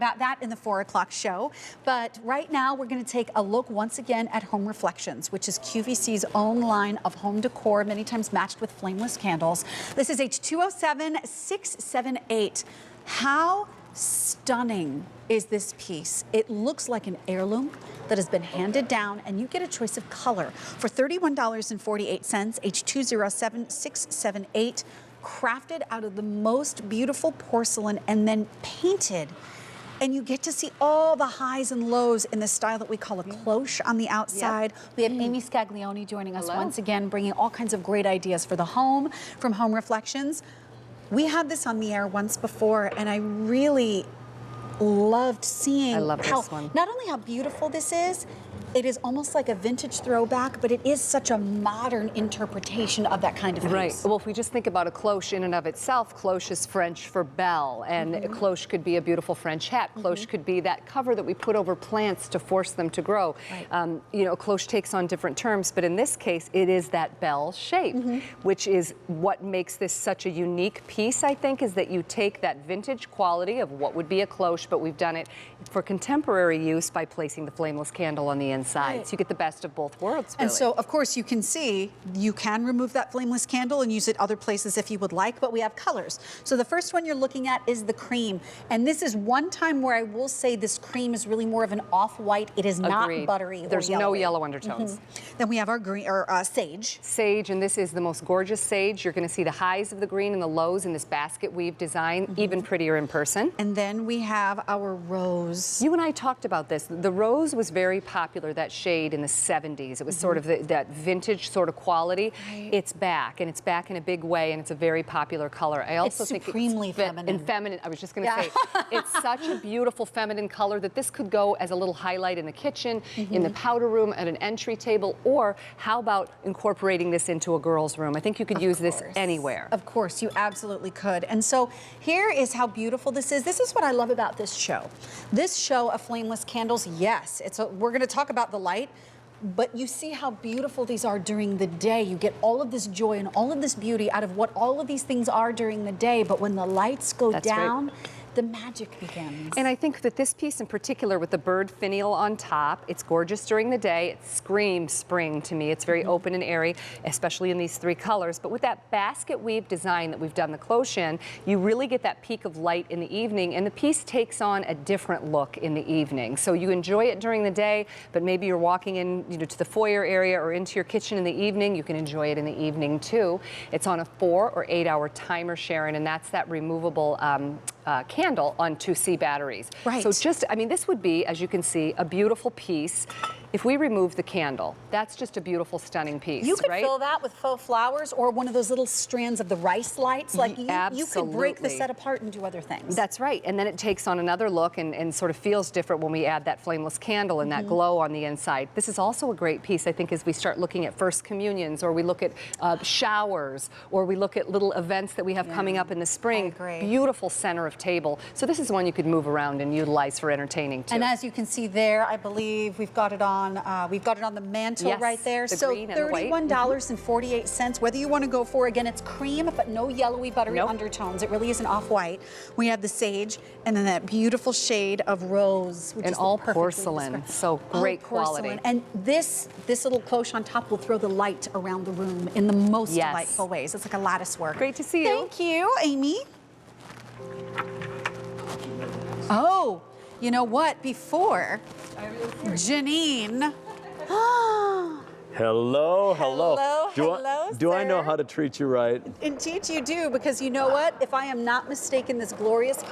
about that in the 4 o'clock show. But right now, we're going to take a look once again at Home Reflections, which is QVC's own line of home decor, many times matched with flameless candles. This is H207678. How stunning is this piece? It looks like an heirloom that has been handed down, and you get a choice of color for $31.48. H207678, crafted out of the most beautiful porcelain and then painted. And you get to see all the highs and lows in the style that we call a cloche on the outside. Yep. We have Amy Scaglione joining us once again, bringing all kinds of great ideas for the home from Home Reflections. We had this on the air once before, and I really loved seeing not only how beautiful this is, it is almost like a vintage throwback, but it is such a modern interpretation of that kind of piece. Right. Well, if we just think about a cloche in and of itself, cloche is French for belle, and a cloche could be a beautiful French hat. Cloche could be that cover that we put over plants to force them to grow. Right. You know, cloche takes on different terms, but in this case, it is that belle shape, which is what makes this such a unique piece, I think, is that you take that vintage quality of what would be a cloche, but we've done it for contemporary use by placing the flameless candle on the inside. Right. So you get the best of both worlds, really. And so, of course, you can see, you can remove that flameless candle and use it other places if you would like, but we have colors. So the first one you're looking at is the cream. And this is one time where I will say this cream is really more of an off-white. It is not buttery. There's no yellow undertones. Then we have our green, or sage. Sage, and this is the most gorgeous sage. You're going to see the highs of the green and the lows in this basket weave design, even prettier in person. And then we have our rose. You and I talked about this. The rose was very popular, that shade in the 70s. It was sort of that vintage sort of quality. Right. It's back, and it's back in a big way, and it's a very popular color. I also think supremely feminine. Feminine. I was just going to say, it's such a beautiful feminine color that this could go as a little highlight in the kitchen, in the powder room, at an entry table, or how about incorporating this into a girl's room? I think you could use this anywhere. Of course, you absolutely could. And so here is how beautiful this is. This is what I love about this show. This show of flameless candles, yes, we're going to talk about the light, but you see how beautiful these are during the day. You get all of this joy and all of this beauty out of what all of these things are during the day, but when the lights go down, the magic begins. And I think that this piece in particular with the bird finial on top, it's gorgeous during the day. It screams spring to me. It's very open and airy, especially in these three colors. But with that basket weave design that we've done the cloche in, you really get that peak of light in the evening, and the piece takes on a different look in the evening. So you enjoy it during the day, but maybe you're walking in, you know, to the foyer area or into your kitchen in the evening. You can enjoy it in the evening too. It's on a 4 or 8 hour timer, Sharon, and that's that removable candle on 2C batteries. Right. So just, I mean, this would be, as you can see, a beautiful piece. If we remove the candle, that's just a beautiful, stunning piece, You could fill that with faux flowers or one of those little strands of the rice lights. Like you could break the set apart and do other things. That's right. And then it takes on another look and sort of feels different when we add that flameless candle and that glow on the inside. This is also a great piece, I think, as we start looking at first communions, or we look at showers, or we look at little events that we have coming up in the spring. Beautiful center of table. So this is one you could move around and utilize for entertaining too. And as you can see there, I believe we've got it on the mantle right there. So $31.48. Whether you want to go for, again, it's cream, but no yellowy, buttery undertones. It really is an off-white. We have the sage, and then that beautiful shade of rose, which and is all porcelain. So great quality. And this little cloche on top will throw the light around the room in the most delightful ways. It's like a lattice work. Great to see you. Thank you, Amy. Oh, you know what? Before, Janine. Hello, hello. Hello, Do I know how to treat you right? Indeed you do, because you know what? If I am not mistaken, this glorious